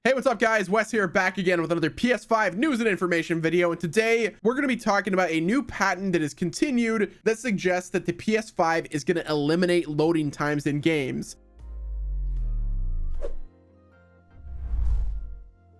Hey, what's up guys? Wes here, back again with another PS5 news and information video, and today we're going to be talking about a new patent that is continued that suggests that the PS5 is going to eliminate loading times in games.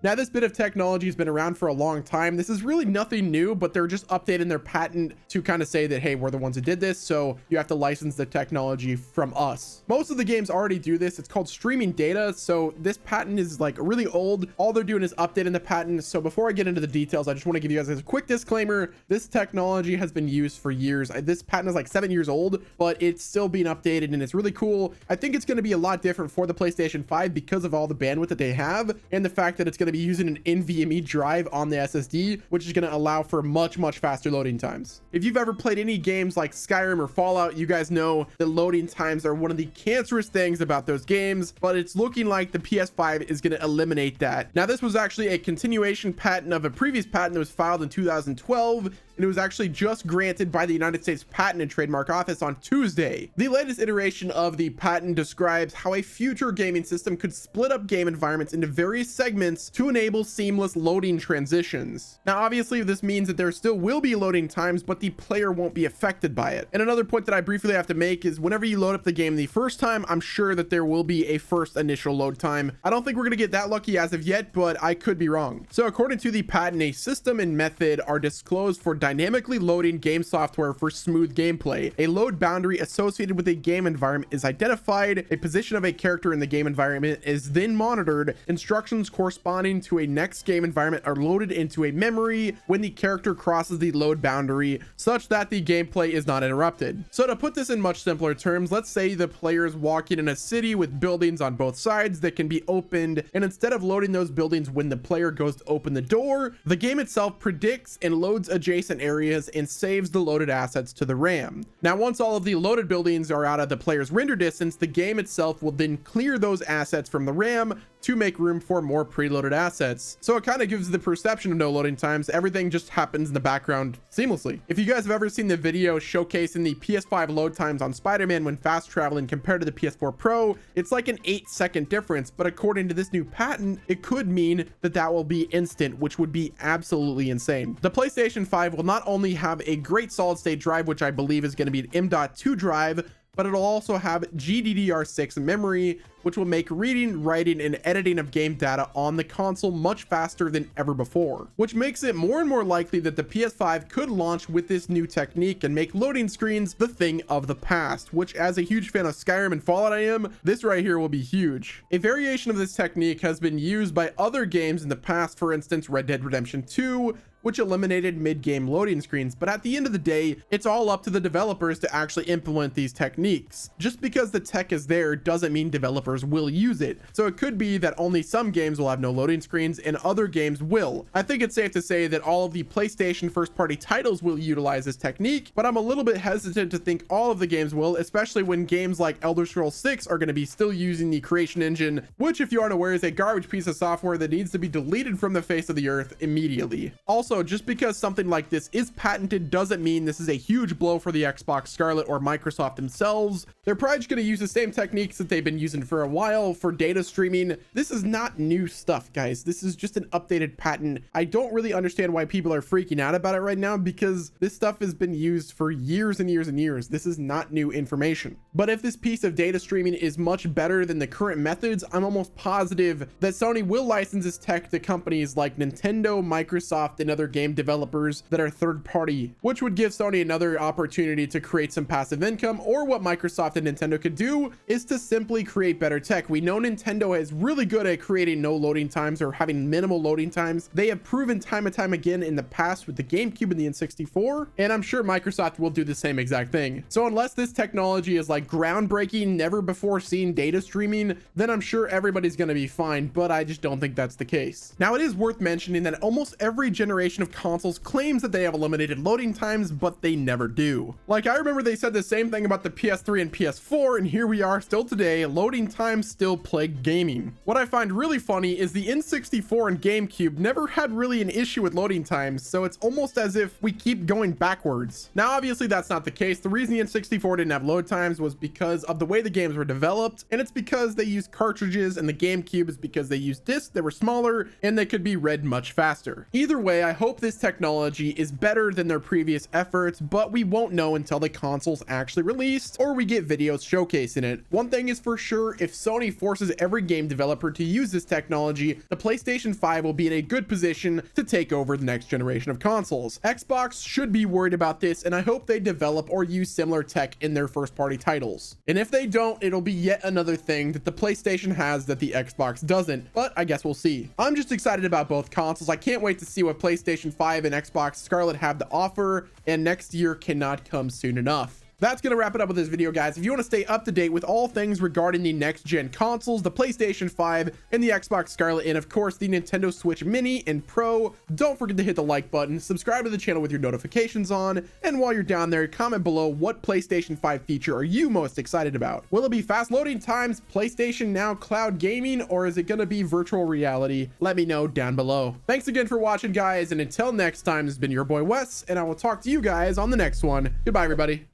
Now, this bit of technology has been around for a long time. This is really nothing new, but they're just updating their patent to kind of say that, hey, we're the ones who did this, so you have to license the technology from us. Most of the games already do this. It's called streaming data, so this patent is like really old. All they're doing is updating the patent. So before I get into the details, I just want to give you guys a quick disclaimer. This technology has been used for years. This patent is like 7 years old, but it's still being updated and it's really cool. I think it's going to be a lot different for the PlayStation 5 because of all the bandwidth that they have and the fact that it's going to be using an NVMe drive on the SSD, which is going to allow for much faster loading times. If you've ever played any games like Skyrim or Fallout, you guys know that loading times are one of the cancerous things about those games, but it's looking like the PS5 is going to eliminate that. Now, this was actually a continuation patent of a previous patent that was filed in 2012, and it was actually just granted by the United States Patent and Trademark Office on Tuesday. The latest iteration of the patent describes how a future gaming system could split up game environments into various segments to enable seamless loading transitions. Now, obviously, this means that there still will be loading times, but the player won't be affected by it. And another point that I briefly have to make is whenever you load up the game the first time, I'm sure that there will be a first initial load time. I don't think we're going to get that lucky as of yet, but I could be wrong. So according to the patent, a system and method are disclosed for dynamically loading game software for smooth gameplay. A load boundary associated with a game environment is identified. A position of a character in the game environment is then monitored. Instructions corresponding to a next game environment are loaded into a memory when the character crosses the load boundary, such that the gameplay is not interrupted. So to put this in much simpler terms, let's say the player is walking in a city with buildings on both sides that can be opened, and instead of loading those buildings when the player goes to open the door, the game itself predicts and loads adjacent areas and saves the loaded assets to the RAM. Now, once all of the loaded buildings are out of the player's render distance, the game itself will then clear those assets from the RAM to make room for more preloaded assets. So it kind of gives the perception of no loading times. Everything just happens in the background seamlessly. If you guys have ever seen the video showcasing the PS5 load times on Spider-Man when fast traveling compared to the PS4 Pro, it's like an 8-second difference, but according to this new patent, it could mean that that will be instant, which would be absolutely insane. The PlayStation 5 will not only have a great solid state drive, which I believe is going to be an M.2 drive, but it'll also have GDDR6 memory, which will make reading, writing, and editing of game data on the console much faster than ever before, which makes it more and more likely that the PS5 could launch with this new technique and make loading screens the thing of the past, which, as a huge fan of Skyrim and Fallout I am, this right here will be huge. A variation of this technique has been used by other games in the past, for instance, Red Dead Redemption 2, which eliminated mid-game loading screens. But at the end of the day, it's all up to the developers to actually implement these techniques. Just because the tech is there doesn't mean developers will use it. So it could be that only some games will have no loading screens and other games will. I think it's safe to say that all of the PlayStation first-party titles will utilize this technique, but I'm a little bit hesitant to think all of the games will, especially when games like Elder Scrolls 6 are going to be still using the creation engine, which, if you aren't aware, is a garbage piece of software that needs to be deleted from the face of the earth immediately. Also, just because something like this is patented doesn't mean this is a huge blow for the Xbox, Scarlett, or Microsoft themselves. They're probably just going to use the same techniques that they've been using for a while for data streaming. This is not new stuff, guys. This is just an updated patent. I don't really understand why people are freaking out about it right now, because this stuff has been used for years and years and years. This is not new information. But if this piece of data streaming is much better than the current methods, I'm almost positive that Sony will license this tech to companies like Nintendo, Microsoft, and other game developers that are third party, which would give Sony another opportunity to create some passive income. Or what Microsoft and Nintendo could do is to simply create better tech. We know Nintendo is really good at creating no loading times or having minimal loading times. They have proven time and time again in the past with the GameCube and the N64, and I'm sure Microsoft will do the same exact thing. So unless this technology is like groundbreaking, never before seen data streaming, then I'm sure everybody's going to be fine, but I just don't think that's the case. Now, it is worth mentioning that almost every generation generation of consoles claims that they have eliminated loading times, but they never do. Like, I remember they said the same thing about the PS3 and PS4, and here we are still today, loading times still plague gaming. What I find really funny is the N64 and GameCube never had really an issue with loading times, so it's almost as if we keep going backwards. Now, obviously that's not the case. The reason the N64 didn't have load times was because of the way the games were developed, and it's because they used cartridges, and the GameCube is because they used discs that were smaller and they could be read much faster. Either way, I hope this technology is better than their previous efforts, but we won't know until the console's actually released or we get videos showcasing it. One thing is for sure, if Sony forces every game developer to use this technology, the PlayStation 5 will be in a good position to take over the next generation of consoles. Xbox should be worried about this, and I hope they develop or use similar tech in their first party titles. And if they don't, it'll be yet another thing that the PlayStation has that the Xbox doesn't, but I guess we'll see. I'm just excited about both consoles. I can't wait to see what PlayStation 5 and Xbox Scarlett have to offer, and next year cannot come soon enough. That's going to wrap it up with this video, guys. If you want to stay up to date with all things regarding the next gen consoles, the PlayStation 5 and the Xbox Scarlett, and of course the Nintendo Switch Mini and Pro, don't forget to hit the like button, subscribe to the channel with your notifications on, and while you're down there, comment below what PlayStation 5 feature are you most excited about. Will it be fast loading times, PlayStation Now cloud gaming, or is it going to be virtual reality? Let me know down below. Thanks again for watching, guys, and until next time, this has been your boy Wes, and I will talk to you guys on the next one. Goodbye, everybody.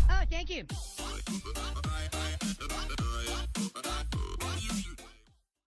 Oh, thank you.